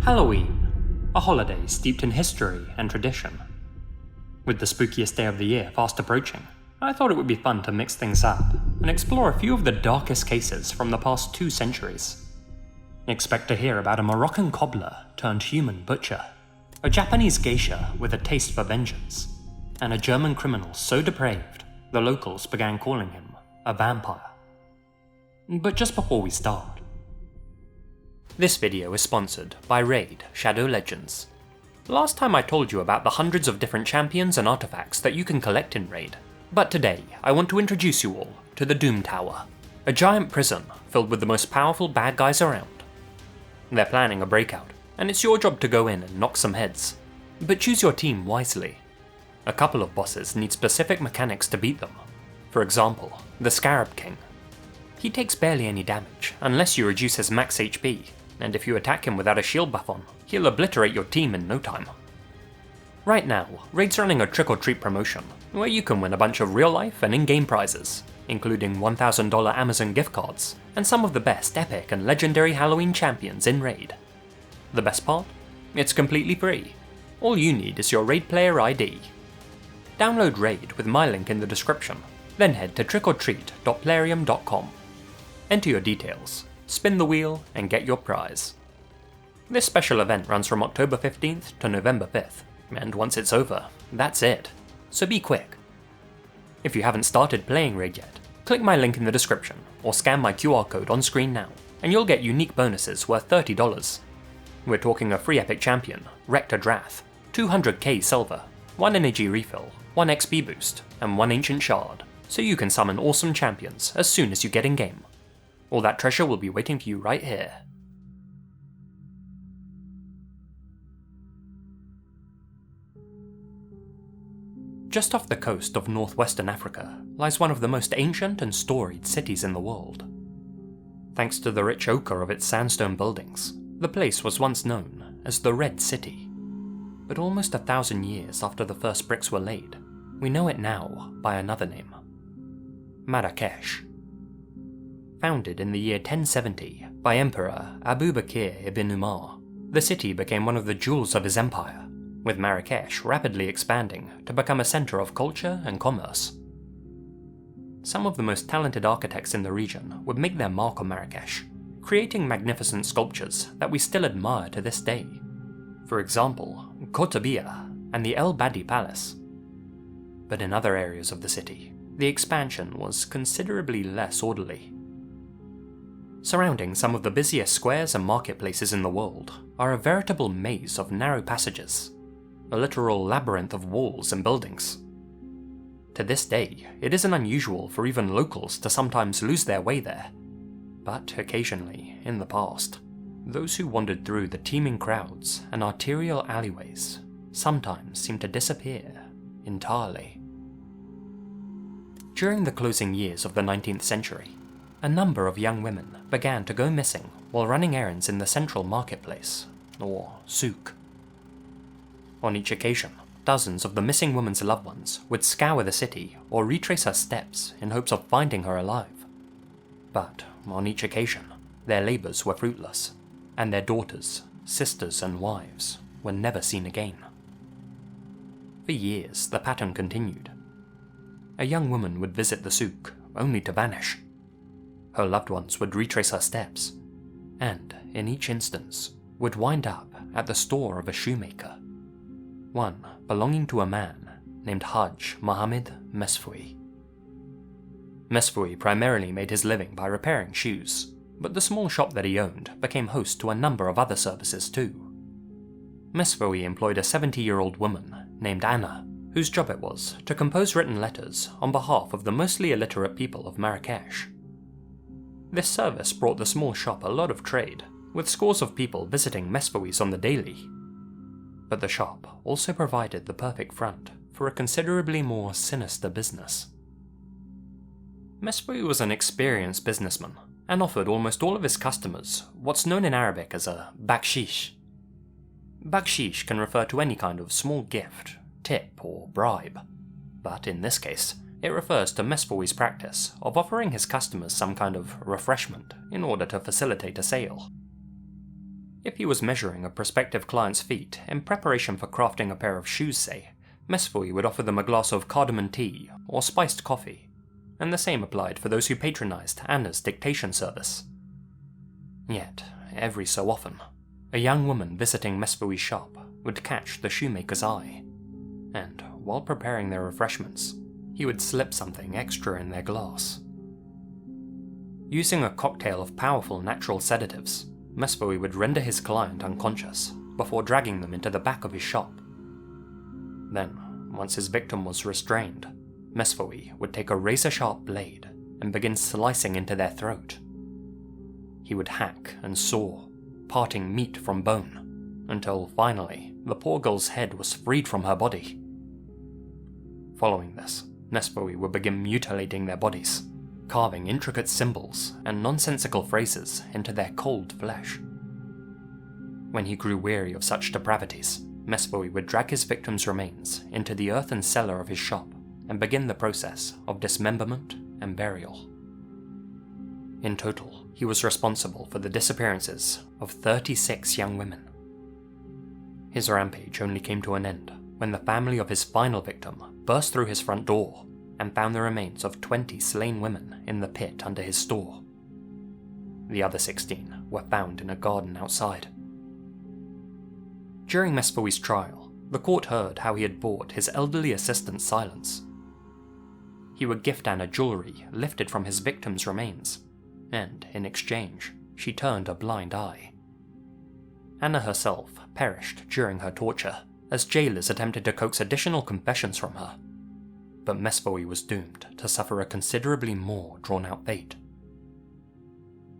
Halloween, a holiday steeped in history and tradition. With the spookiest day of the year fast approaching, I thought it would be fun to mix things up and explore a few of the darkest cases from the past 2 centuries. Expect to hear about a Moroccan cobbler turned human butcher, a Japanese geisha with a taste for vengeance, and a German criminal so depraved the locals began calling him a vampire. But just before we start, this video is sponsored by Raid Shadow Legends. Last time I told you about the hundreds of different champions and artifacts that you can collect in Raid, but today I want to introduce you all to the Doom Tower, a giant prison filled with the most powerful bad guys around. They're planning a breakout, and it's your job to go in and knock some heads, but choose your team wisely. A couple of bosses need specific mechanics to beat them. For example, the Scarab King. He takes barely any damage unless you reduce his max HP, and if you attack him without a shield buff on, he'll obliterate your team in no time. Right now, Raid's running a trick-or-treat promotion, where you can win a bunch of real-life and in-game prizes, including $1,000 Amazon gift cards, and some of the best epic and legendary Halloween champions in Raid. The best part? It's completely free. All you need is your Raid player ID. Download Raid with my link in the description, then head to trickortreat.plarium.com. Enter your details, spin the wheel, and get your prize. This special event runs from October 15th to November 5th, and once it's over, that's it. So be quick. If you haven't started playing Raid yet, click my link in the description, or scan my QR code on screen now, and you'll get unique bonuses worth $30. We're talking a free epic champion, Rector Drath, 200k silver, 1 energy refill, 1 XP boost, and 1 ancient shard, so you can summon awesome champions as soon as you get in game. All that treasure will be waiting for you right here. Just off the coast of northwestern Africa lies one of the most ancient and storied cities in the world. Thanks to the rich ochre of its sandstone buildings, the place was once known as the Red City. But almost 1,000 years after the first bricks were laid, we know it now by another name: Marrakesh. Founded in the year 1070 by Emperor Abu Bakr ibn Umar, the city became one of the jewels of his empire, with Marrakesh rapidly expanding to become a centre of culture and commerce. Some of the most talented architects in the region would make their mark on Marrakesh, creating magnificent sculptures that we still admire to this day. For example, Kotabia and the El Badi Palace. But in other areas of the city, the expansion was considerably less orderly. Surrounding some of the busiest squares and marketplaces in the world are a veritable maze of narrow passages, a literal labyrinth of walls and buildings. To this day, it isn't unusual for even locals to sometimes lose their way there, but occasionally, in the past, those who wandered through the teeming crowds and arterial alleyways sometimes seemed to disappear entirely. During the closing years of the 19th century, a number of young women began to go missing while running errands in the central marketplace, or souk. On each occasion, dozens of the missing woman's loved ones would scour the city or retrace her steps in hopes of finding her alive. But on each occasion, their labours were fruitless, and their daughters, sisters, and wives were never seen again. For years, the pattern continued. A young woman would visit the souk only to vanish. Her loved ones would retrace her steps, and, in each instance, would wind up at the store of a shoemaker, one belonging to a man named Hajj Mohammed Mesfoui. Mesfoui primarily made his living by repairing shoes, but the small shop that he owned became host to a number of other services too. Mesfoui employed a 70-year-old woman named Anna, whose job it was to compose written letters on behalf of the mostly illiterate people of Marrakesh. This service brought the small shop a lot of trade, with scores of people visiting Mesfoui's on the daily. But the shop also provided the perfect front for a considerably more sinister business. Mesfoui was an experienced businessman and offered almost all of his customers what's known in Arabic as a bakshish. Bakshish can refer to any kind of small gift, tip, or bribe, but in this case, it refers to Mesfoui's practice of offering his customers some kind of refreshment in order to facilitate a sale. If he was measuring a prospective client's feet in preparation for crafting a pair of shoes, say, Mesfoui would offer them a glass of cardamom tea or spiced coffee, and the same applied for those who patronized Anna's dictation service. Yet, every so often, a young woman visiting Mesfoui's shop would catch the shoemaker's eye, and while preparing their refreshments, he would slip something extra in their glass. Using a cocktail of powerful natural sedatives, Mesfoui would render his client unconscious before dragging them into the back of his shop. Then, once his victim was restrained, Mesfoui would take a razor-sharp blade and begin slicing into their throat. He would hack and saw, parting meat from bone, until finally the poor girl's head was freed from her body. Following this, Mesfoui would begin mutilating their bodies, carving intricate symbols and nonsensical phrases into their cold flesh. When he grew weary of such depravities, Mesfoui would drag his victim's remains into the earthen cellar of his shop and begin the process of dismemberment and burial. In total, he was responsible for the disappearances of 36 young women. His rampage only came to an end when the family of his final victim burst through his front door and found the remains of 20 slain women in the pit under his store. The other 16 were found in a garden outside. During Mesfoui's trial, the court heard how he had bought his elderly assistant's silence. He would gift Anna jewelry lifted from his victim's remains, and in exchange, she turned a blind eye. Anna herself perished during her torture, as jailers attempted to coax additional confessions from her, but Mesfoui was doomed to suffer a considerably more drawn-out fate.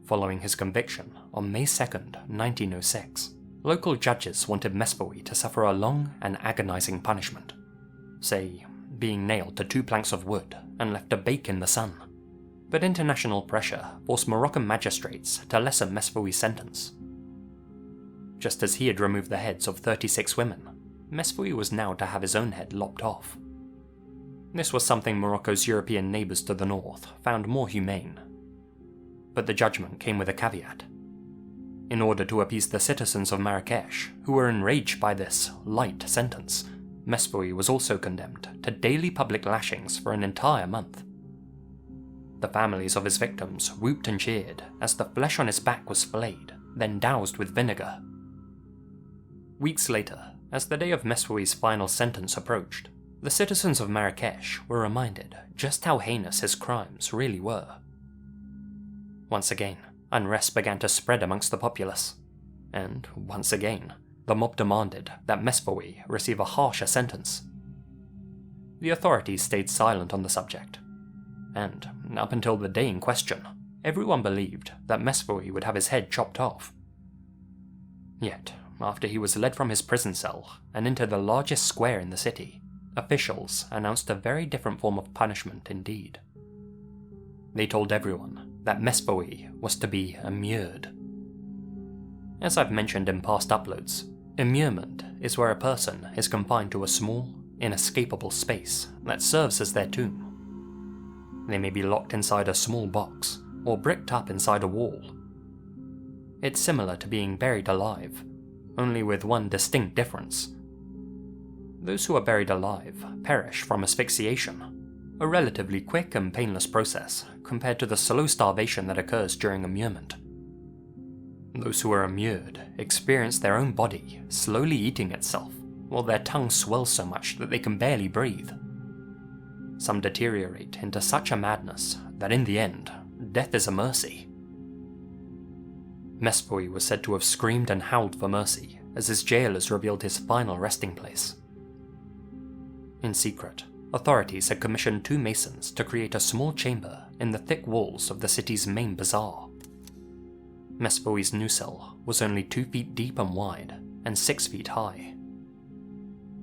Following his conviction on May 2nd, 1906, local judges wanted Mesfoui to suffer a long and agonizing punishment, say, being nailed to 2 planks of wood and left to bake in the sun. But international pressure forced Moroccan magistrates to lessen Mesfoui's sentence. Just as he had removed the heads of 36 women, Mesfoui was now to have his own head lopped off. This was something Morocco's European neighbours to the north found more humane. But the judgment came with a caveat. In order to appease the citizens of Marrakesh, who were enraged by this light sentence, Mesfoui was also condemned to daily public lashings for an entire month. The families of his victims whooped and cheered as the flesh on his back was flayed, then doused with vinegar. Weeks later, as the day of Mesfoui's final sentence approached, the citizens of Marrakesh were reminded just how heinous his crimes really were. Once again, unrest began to spread amongst the populace, and once again, the mob demanded that Mesfoui receive a harsher sentence. The authorities stayed silent on the subject, and up until the day in question, everyone believed that Mesfoui would have his head chopped off. Yet, after he was led from his prison cell and into the largest square in the city, officials announced a very different form of punishment indeed. They told everyone that Mesfoui was to be immured. As I've mentioned in past uploads, immurement is where a person is confined to a small, inescapable space that serves as their tomb. They may be locked inside a small box or bricked up inside a wall. It's similar to being buried alive, only with one distinct difference. Those who are buried alive perish from asphyxiation, a relatively quick and painless process compared to the slow starvation that occurs during immurement. Those who are immured experience their own body slowly eating itself, while their tongue swells so much that they can barely breathe. Some deteriorate into such a madness that in the end, death is a mercy. Mesfoui was said to have screamed and howled for mercy as his jailers revealed his final resting place. In secret, authorities had commissioned 2 masons to create a small chamber in the thick walls of the city's main bazaar. Mesfoui's new cell was only 2 feet deep and wide, and 6 feet high.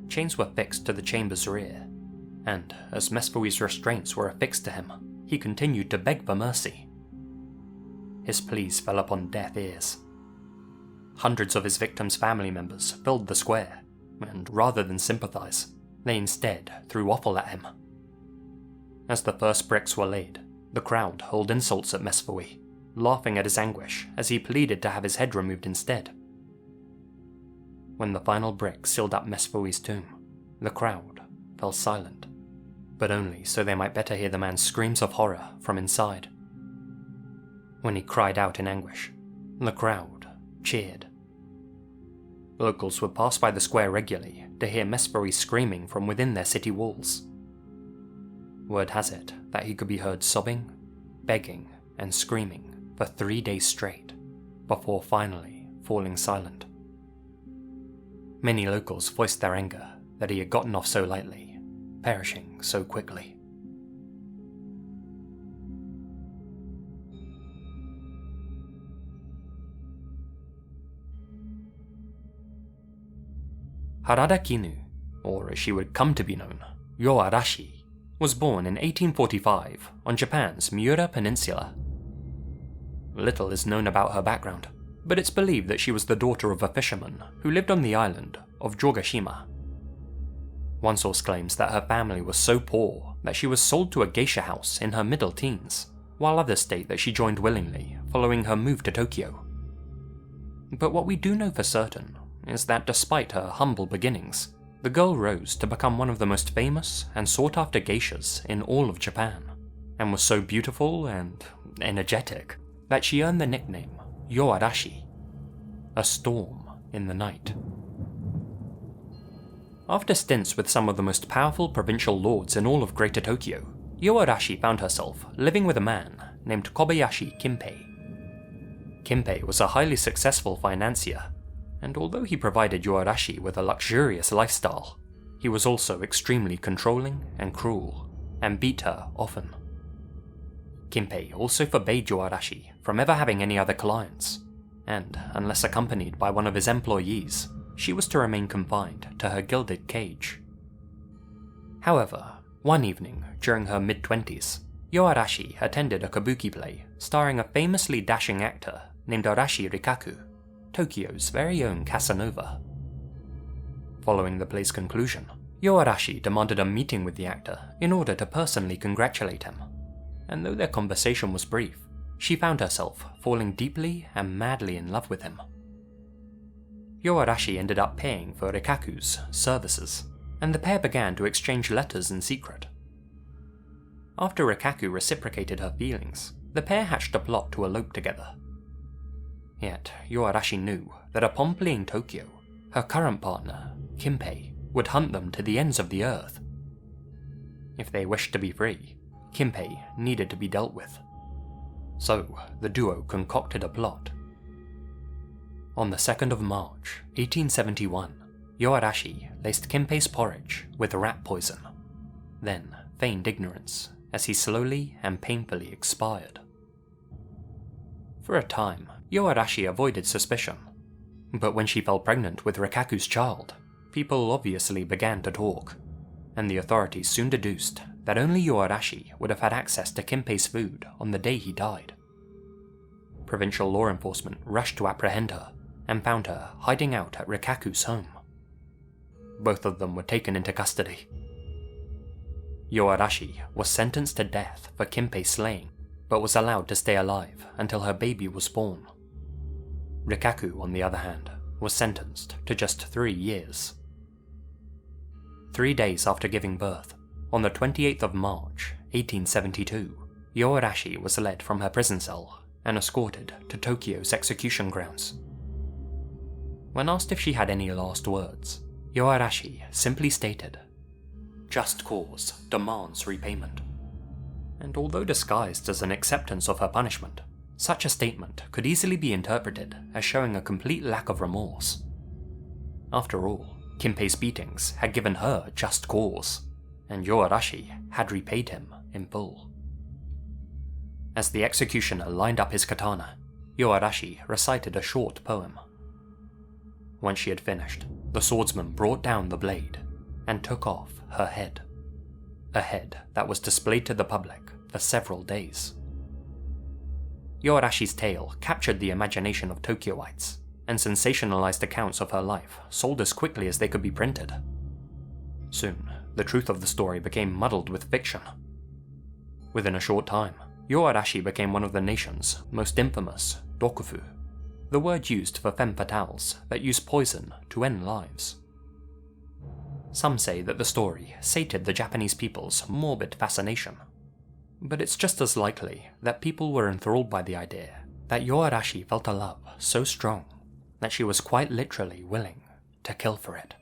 Chains were fixed to the chamber's rear, and as Mesfoui's restraints were affixed to him, he continued to beg for mercy. His pleas fell upon deaf ears. Hundreds of his victims' family members filled the square, and rather than sympathize, they instead threw offal at him. As the first bricks were laid, the crowd hurled insults at Mesfoui, laughing at his anguish as he pleaded to have his head removed instead. When the final brick sealed up Mesfui's tomb, the crowd fell silent, but only so they might better hear the man's screams of horror from inside. When he cried out in anguish, the crowd cheered. Locals would pass by the square regularly to hear Mesfui screaming from within their city walls. Word has it that he could be heard sobbing, begging, and screaming for 3 days straight, before finally falling silent. Many locals voiced their anger that he had gotten off so lightly, perishing so quickly. Harada Kinu, or as she would come to be known, Yoarashi, was born in 1845 on Japan's Miura Peninsula. Little is known about her background, but it's believed that she was the daughter of a fisherman who lived on the island of Jogashima. One source claims that her family was so poor that she was sold to a geisha house in her middle teens, while others state that she joined willingly following her move to Tokyo. But what we do know for certain is that despite her humble beginnings, the girl rose to become one of the most famous and sought-after geishas in all of Japan, and was so beautiful and energetic that she earned the nickname Yoarashi, a storm in the night. After stints with some of the most powerful provincial lords in all of Greater Tokyo, Yoarashi found herself living with a man named Kobayashi Kimpei. Kimpei was a highly successful financier, and although he provided Yoarashi with a luxurious lifestyle, he was also extremely controlling and cruel, and beat her often. Kimpei also forbade Yoarashi from ever having any other clients, and unless accompanied by one of his employees, she was to remain confined to her gilded cage. However, one evening during her mid-20s, Yoarashi attended a kabuki play starring a famously dashing actor named Arashi Rikaku, Tokyo's very own Casanova. Following the play's conclusion, Yoarashi demanded a meeting with the actor in order to personally congratulate him, and though their conversation was brief, she found herself falling deeply and madly in love with him. Yoarashi ended up paying for Rikaku's services, and the pair began to exchange letters in secret. After Rikaku reciprocated her feelings, the pair hatched a plot to elope together. Yet, Yoarashi knew that upon fleeing Tokyo, her current partner, Kimpei, would hunt them to the ends of the earth. If they wished to be free, Kimpei needed to be dealt with. So, the duo concocted a plot. On the 2nd of March, 1871, Yoarashi laced Kimpei's porridge with rat poison, then feigned ignorance as he slowly and painfully expired. For a time, Yoarashi avoided suspicion, but when she fell pregnant with Rikaku's child, people obviously began to talk, and the authorities soon deduced that only Yoarashi would have had access to Kimpei's food on the day he died. Provincial law enforcement rushed to apprehend her, and found her hiding out at Rikaku's home. Both of them were taken into custody. Yoarashi was sentenced to death for Kimpei's slaying, but was allowed to stay alive until her baby was born. Rikaku, on the other hand, was sentenced to just 3 years. 3 days after giving birth, on the 28th of March, 1872, Yoarashi was led from her prison cell and escorted to Tokyo's execution grounds. When asked if she had any last words, Yoarashi simply stated, "Just cause demands repayment." And although disguised as an acceptance of her punishment, such a statement could easily be interpreted as showing a complete lack of remorse. After all, Kimpei's beatings had given her just cause, and Yoarashi had repaid him in full. As the executioner lined up his katana, Yoarashi recited a short poem. When she had finished, the swordsman brought down the blade and took off her head, a head that was displayed to the public for several days. Yoarashi's tale captured the imagination of Tokyoites, and sensationalized accounts of her life sold as quickly as they could be printed. Soon, the truth of the story became muddled with fiction. Within a short time, Yoarashi became one of the nation's most infamous dokufu, the word used for femme fatales that use poison to end lives. Some say that the story sated the Japanese people's morbid fascination, but it's just as likely that people were enthralled by the idea that Yoarashi felt a love so strong that she was quite literally willing to kill for it.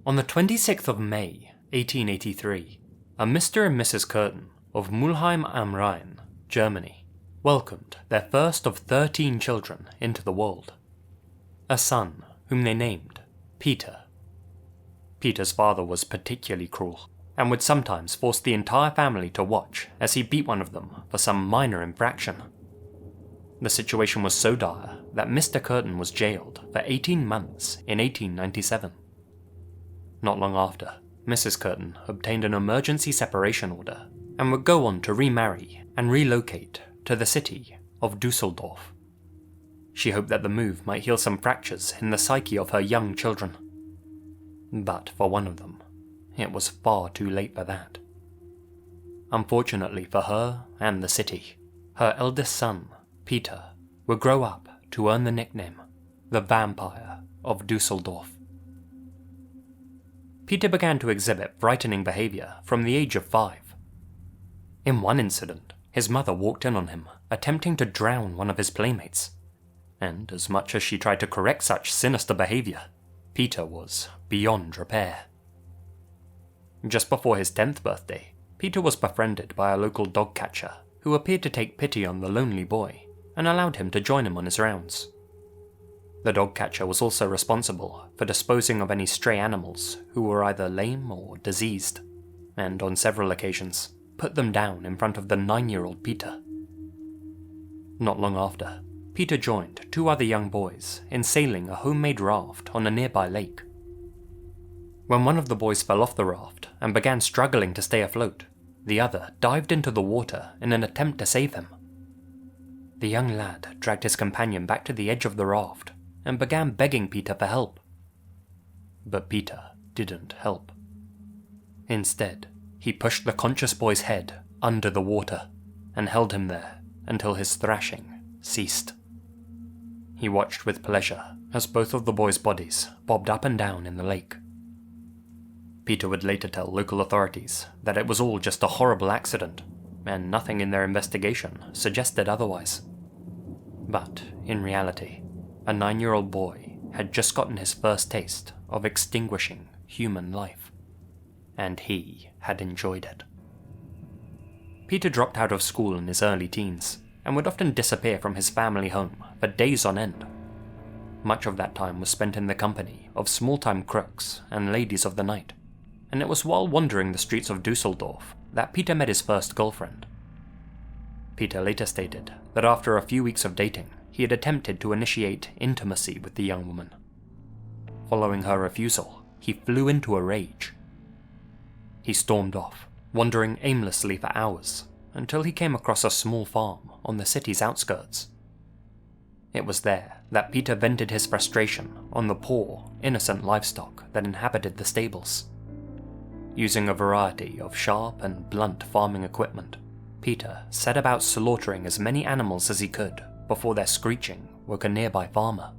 On the 26th of May, 1883, a Mr. and Mrs. Curtin of Mulheim am Rhein, Germany, welcomed their first of 13 children into the world. A son whom they named Peter. Peter's father was particularly cruel, and would sometimes force the entire family to watch as he beat one of them for some minor infraction. The situation was so dire that Mr. Curtin was jailed for 18 months in 1897. Not long after, Mrs. Curtin obtained an emergency separation order and would go on to remarry and relocate to the city of Dusseldorf. She hoped that the move might heal some fractures in the psyche of her young children. But for one of them, it was far too late for that. Unfortunately for her and the city, her eldest son, Peter, would grow up to earn the nickname the Vampire of Dusseldorf. Peter began to exhibit frightening behavior from the age of 5. In one incident, his mother walked in on him attempting to drown one of his playmates, and as much as she tried to correct such sinister behavior, Peter was beyond repair. Just before his 10th birthday, Peter was befriended by a local dog catcher who appeared to take pity on the lonely boy and allowed him to join him on his rounds. The dog catcher was also responsible for disposing of any stray animals who were either lame or diseased, and on several occasions put them down in front of the 9-year-old Peter. Not long after, Peter joined 2 other young boys in sailing a homemade raft on a nearby lake. When one of the boys fell off the raft and began struggling to stay afloat, the other dived into the water in an attempt to save him. The young lad dragged his companion back to the edge of the raft and began begging Peter for help. But Peter didn't help. Instead, he pushed the conscious boy's head under the water and held him there until his thrashing ceased. He watched with pleasure as both of the boys' bodies bobbed up and down in the lake. Peter would later tell local authorities that it was all just a horrible accident, and nothing in their investigation suggested otherwise. But in reality, a 9-year-old boy had just gotten his first taste of extinguishing human life, and he had enjoyed it. Peter dropped out of school in his early teens, and would often disappear from his family home for days on end. Much of that time was spent in the company of small-time crooks and ladies of the night, and it was while wandering the streets of Dusseldorf that Peter met his first girlfriend. Peter later stated that after a few weeks of dating, he had attempted to initiate intimacy with the young woman. Following her refusal, he flew into a rage. He stormed off, wandering aimlessly for hours, until he came across a small farm on the city's outskirts. It was there that Peter vented his frustration on the poor, innocent livestock that inhabited the stables. Using a variety of sharp and blunt farming equipment, Peter set about slaughtering as many animals as he could before their screeching woke a nearby farmer.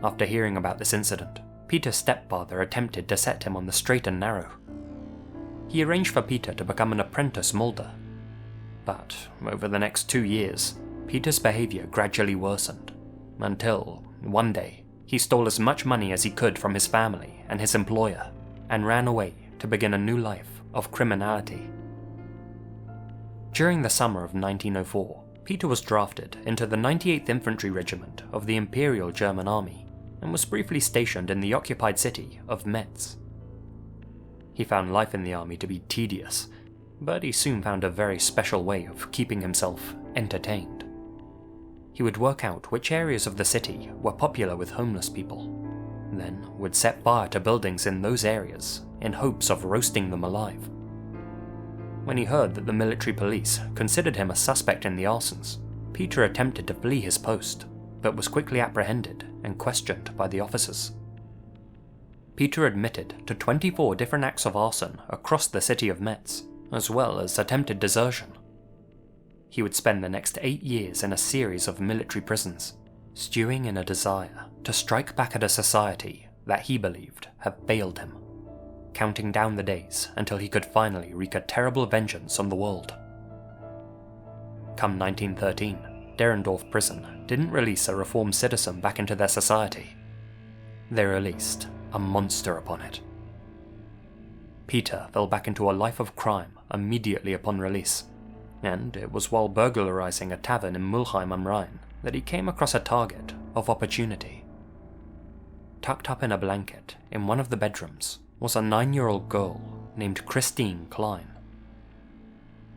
After hearing about this incident, Peter's stepfather attempted to set him on the straight and narrow. He arranged for Peter to become an apprentice moulder, but over the next 2 years, Peter's behavior gradually worsened, until, one day, he stole as much money as he could from his family and his employer, and ran away to begin a new life of criminality. During the summer of 1904, Peter was drafted into the 98th Infantry Regiment of the Imperial German Army, and was briefly stationed in the occupied city of Metz. He found life in the army to be tedious, but he soon found a very special way of keeping himself entertained. He would work out which areas of the city were popular with homeless people, then would set fire to buildings in those areas in hopes of roasting them alive. When he heard that the military police considered him a suspect in the arsons, Peter attempted to flee his post, but was quickly apprehended and questioned by the officers. Peter admitted to 24 different acts of arson across the city of Metz, as well as attempted desertion. He would spend the next 8 years in a series of military prisons, stewing in a desire to strike back at a society that he believed had failed him, counting down the days until he could finally wreak a terrible vengeance on the world. Come 1913, Derendorf Prison didn't release a reformed citizen back into their society. They released a monster upon it. Peter fell back into a life of crime immediately upon release, and it was while burglarizing a tavern in Mulheim am Rhein that he came across a target of opportunity. Tucked up in a blanket in one of the bedrooms was a 9-year-old girl named Christine Klein.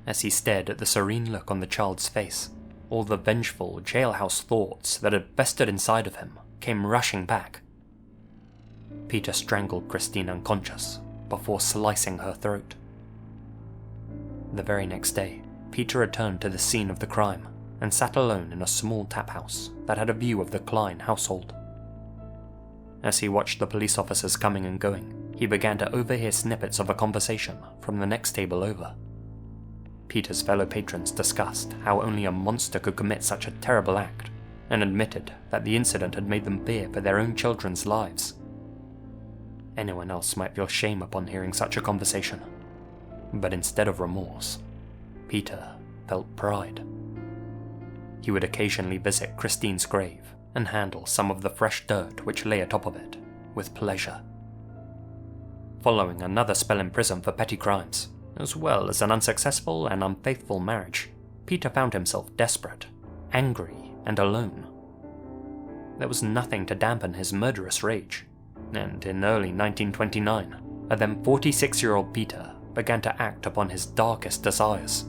As he stared at the serene look on the child's face, all the vengeful jailhouse thoughts that had festered inside of him came rushing back. Peter strangled Christine unconscious before slicing her throat. The very next day, Peter returned to the scene of the crime and sat alone in a small tap house that had a view of the Klein household. As he watched the police officers coming and going, he began to overhear snippets of a conversation from the next table over. Peter's fellow patrons discussed how only a monster could commit such a terrible act, and admitted that the incident had made them fear for their own children's lives. Anyone else might feel shame upon hearing such a conversation, but instead of remorse, Peter felt pride. He would occasionally visit Christine's grave and handle some of the fresh dirt which lay atop of it with pleasure. Following another spell in prison for petty crimes, as well as an unsuccessful and unfaithful marriage, Peter found himself desperate, angry, and alone. There was nothing to dampen his murderous rage, and in early 1929, a then 46-year-old Peter began to act upon his darkest desires.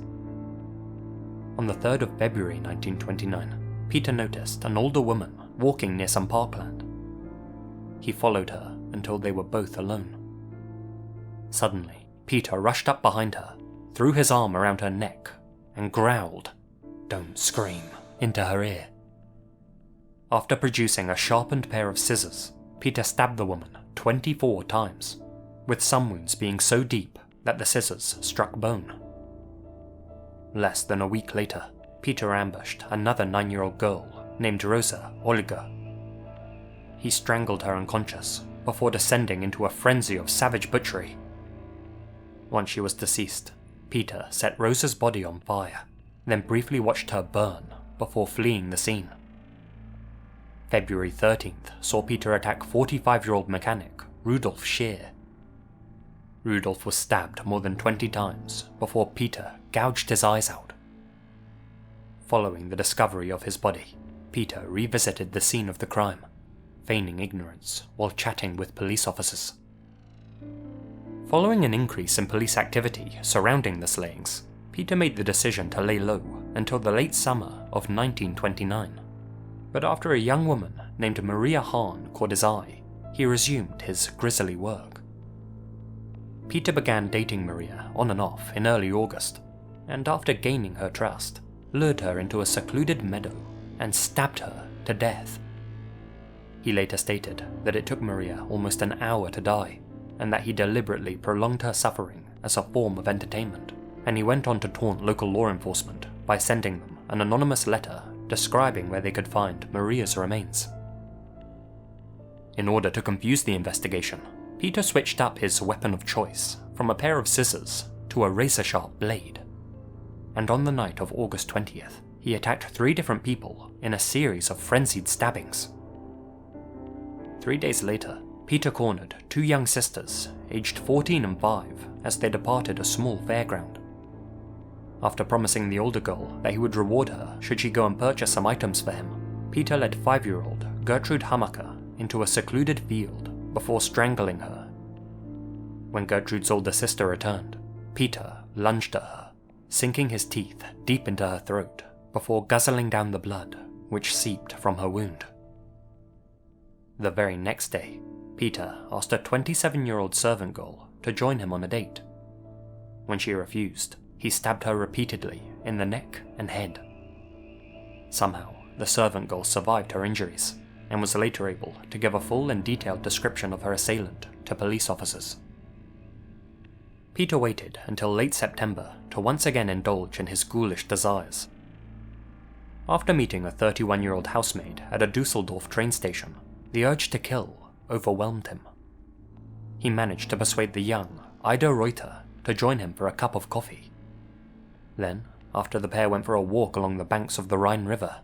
On the 3rd of February 1929, Peter noticed an older woman walking near some parkland. He followed her until they were both alone. Suddenly, Peter rushed up behind her, threw his arm around her neck, and growled, "Don't scream," into her ear. After producing a sharpened pair of scissors, Peter stabbed the woman 24 times, with some wounds being so deep that the scissors struck bone. Less than a week later, Peter ambushed another 9-year-old girl named Rosa Olga. He strangled her unconscious before descending into a frenzy of savage butchery. Once she was deceased, Peter set Rosa's body on fire, then briefly watched her burn before fleeing the scene. February 13th saw Peter attack 45-year-old mechanic Rudolf Scheer. Rudolf was stabbed more than 20 times before Peter gouged his eyes out. Following the discovery of his body, Peter revisited the scene of the crime, feigning ignorance while chatting with police officers. Following an increase in police activity surrounding the slayings, Peter made the decision to lay low until the late summer of 1929. But after a young woman named Maria Hahn caught his eye, he resumed his grisly work. Peter began dating Maria on and off in early August, and after gaining her trust, lured her into a secluded meadow and stabbed her to death. He later stated that it took Maria almost an hour to die, and that he deliberately prolonged her suffering as a form of entertainment, and he went on to taunt local law enforcement by sending them an anonymous letter describing where they could find Maria's remains. In order to confuse the investigation, Peter switched up his weapon of choice from a pair of scissors to a razor-sharp blade. And on the night of August 20th, he attacked 3 different people in a series of frenzied stabbings. 3 days later, Peter cornered 2 young sisters, aged 14 and 5, as they departed a small fairground. After promising the older girl that he would reward her should she go and purchase some items for him, Peter led 5-year-old Gertrude Hammacher into a secluded field before strangling her. When Gertrude's older sister returned, Peter lunged at her, sinking his teeth deep into her throat before guzzling down the blood which seeped from her wound. The very next day, Peter asked a 27-year-old servant girl to join him on a date. When she refused, he stabbed her repeatedly in the neck and head. Somehow, the servant girl survived her injuries, and was later able to give a full and detailed description of her assailant to police officers. Peter waited until late September to once again indulge in his ghoulish desires. After meeting a 31-year-old housemaid at a Dusseldorf train station, the urge to kill overwhelmed him. He managed to persuade the young Ida Reuter to join him for a cup of coffee. Then, after the pair went for a walk along the banks of the Rhine River,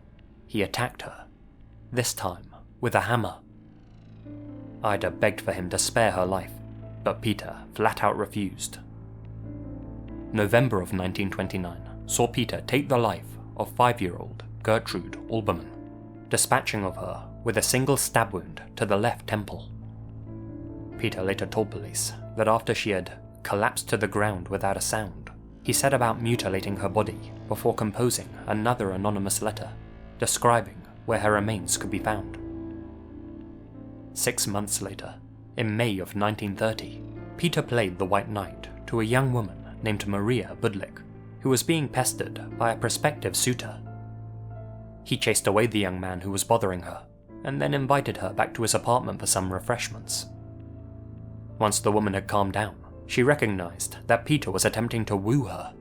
he attacked her, this time with a hammer. Ida begged for him to spare her life, but Peter flat out refused. November of 1929 saw Peter take the life of 5-year-old Gertrude Alberman, dispatching of her with a single stab wound to the left temple. Peter later told police that after she had collapsed to the ground without a sound, he set about mutilating her body before composing another anonymous letter describing where her remains could be found. 6 months later, in May of 1930, Peter played the White Knight to a young woman named Maria Biluck, who was being pestered by a prospective suitor. He chased away the young man who was bothering her, and then invited her back to his apartment for some refreshments. Once the woman had calmed down, she recognized that Peter was attempting to woo her.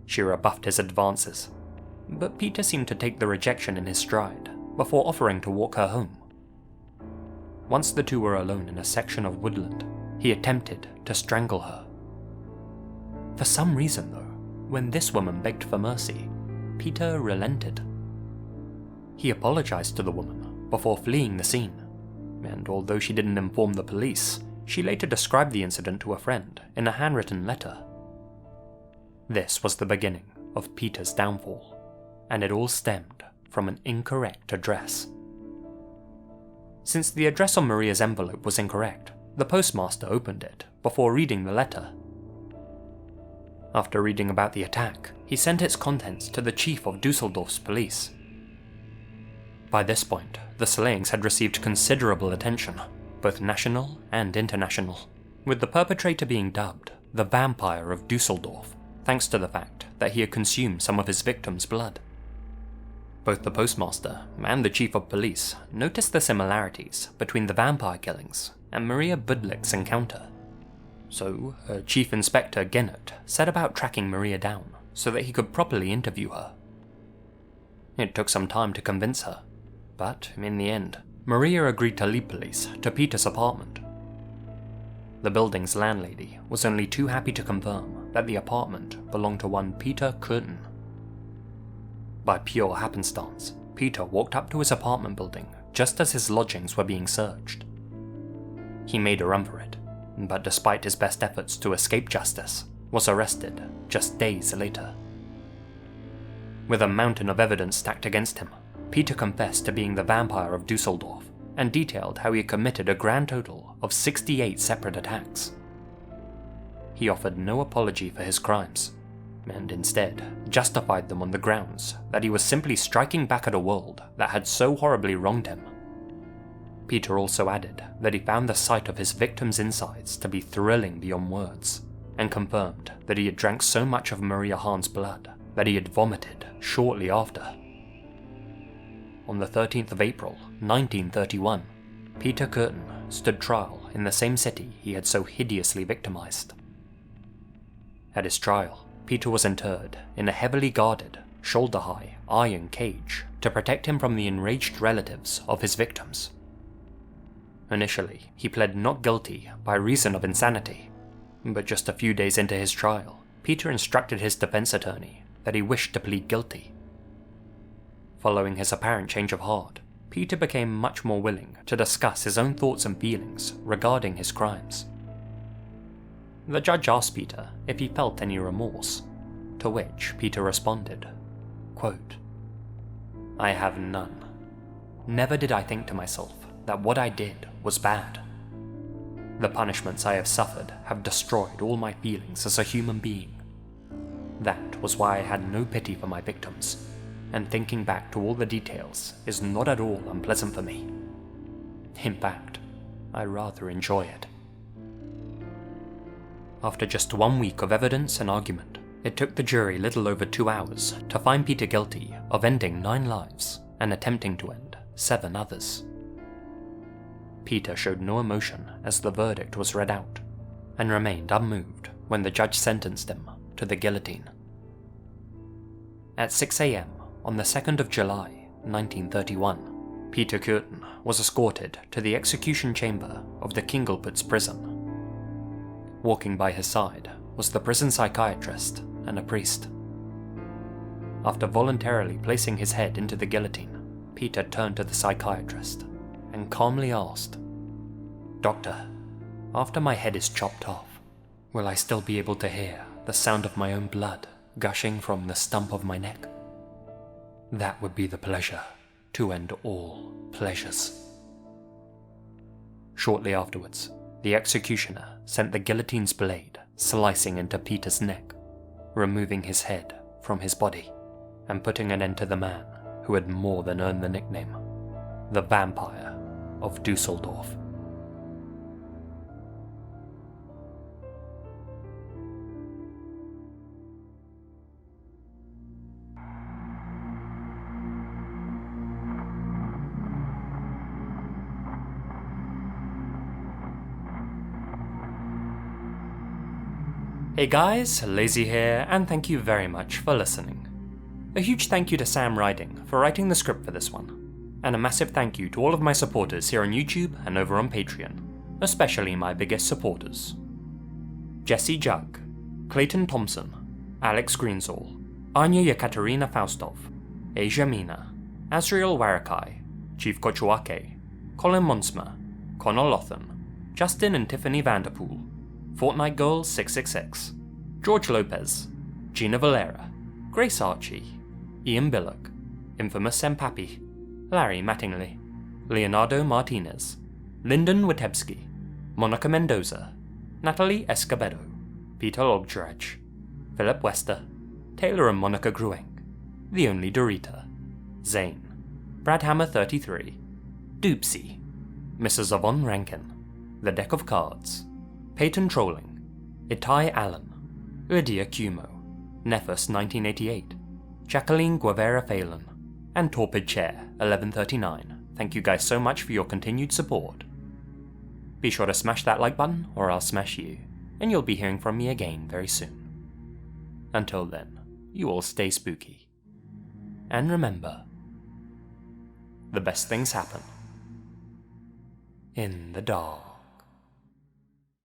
She rebuffed his advances, but Peter seemed to take the rejection in his stride before offering to walk her home. Once the two were alone in a section of woodland, he attempted to strangle her. For some reason, though, when this woman begged for mercy, Peter relented. He apologized to the woman before fleeing the scene, and although she didn't inform the police, she later described the incident to a friend in a handwritten letter. This was the beginning of Peter's downfall, and it all stemmed from an incorrect address. Since the address on Maria's envelope was incorrect, the postmaster opened it before reading the letter. After reading about the attack, he sent its contents to the chief of Dusseldorf's police. By this point, the slayings had received considerable attention, both national and international, with the perpetrator being dubbed the Vampire of Dusseldorf, thanks to the fact that he had consumed some of his victims' blood. Both the postmaster and the chief of police noticed the similarities between the vampire killings and Maria Biluck's encounter. So, Chief Inspector Gennert set about tracking Maria down so that he could properly interview her. It took some time to convince her, but in the end, Maria agreed to lead police to Peter's apartment. The building's landlady was only too happy to confirm that the apartment belonged to one Peter Clayton. By pure happenstance, Peter walked up to his apartment building just as his lodgings were being searched. He made a run for it, but despite his best efforts to escape justice, was arrested just days later. With a mountain of evidence stacked against him, Peter confessed to being the Vampire of Dusseldorf and detailed how he had committed a grand total of 68 separate attacks. He offered no apology for his crimes, and instead justified them on the grounds that he was simply striking back at a world that had so horribly wronged him. Peter also added that he found the sight of his victims' insides to be thrilling beyond words, and confirmed that he had drank so much of Maria Hahn's blood that he had vomited shortly after. On the 13th of April, 1931, Peter Clayton stood trial in the same city he had so hideously victimized. At his trial, Peter was interred in a heavily guarded, shoulder-high iron cage to protect him from the enraged relatives of his victims. Initially, he pled not guilty by reason of insanity, but just a few days into his trial, Peter instructed his defense attorney that he wished to plead guilty. Following his apparent change of heart, Peter became much more willing to discuss his own thoughts and feelings regarding his crimes. The judge asked Peter if he felt any remorse, to which Peter responded, quote, "I have none. Never did I think to myself that what I did was bad. The punishments I have suffered have destroyed all my feelings as a human being. That was why I had no pity for my victims, and thinking back to all the details is not at all unpleasant for me. In fact, I rather enjoy it." After just 1 week of evidence and argument, it took the jury little over 2 hours to find Peter guilty of ending 9 lives and attempting to end 7 others. Peter showed no emotion as the verdict was read out, and remained unmoved when the judge sentenced him to the guillotine. At 6 a.m. on the 2nd of July, 1931, Peter Curtin was escorted to the execution chamber of the Kingleputz prison. Walking by his side was the prison psychiatrist and a priest. After voluntarily placing his head into the guillotine, Peter turned to the psychiatrist and calmly asked, "Doctor, after my head is chopped off, will I still be able to hear the sound of my own blood gushing from the stump of my neck? That would be the pleasure to end all pleasures." Shortly afterwards, the executioner sent the guillotine's blade slicing into Peter's neck, removing his head from his body and putting an end to the man who had more than earned the nickname, the Vampire of Dusseldorf. Hey guys, Lazy here, and thank you very much for listening. A huge thank you to Sam Riding for writing the script for this one, and a massive thank you to all of my supporters here on YouTube and over on Patreon, especially my biggest supporters: Jessie Jug, Clayton Thompson, Alex Greensall, Anja-Yekaterina Faustov, asiamina, Azrael Warakai, Chief Cochuaque, Colin Monsma, Connor Louthan, Dustin and Tiffany Vanderpool, Fortnite Girl 666, George Lopez, Gina Valera, Gracearchie, Biluck, Infamous-senpapi, Larry Mattingly, Leonardo Martinez, Linden, Monica Mendoza, Natalie Escobedo, Peter Ogdraj, Philip Wester, Taylor&Monica Grueng, The Only Dorita, Zane, Brad Hammer 33, Doopsy, Mrs. Yvonne Rankin, The Deck of Cards, Peyton Trolling, Itai Allen, Lydia Cumo, Nephus 1988, Jacqueline Guevara-Phelan, and Torpid Chair 1139. Thank you guys so much for your continued support. Be sure to smash that like button or I'll smash you, and you'll be hearing from me again very soon. Until then, you all stay spooky. And remember, the best things happen in the dark.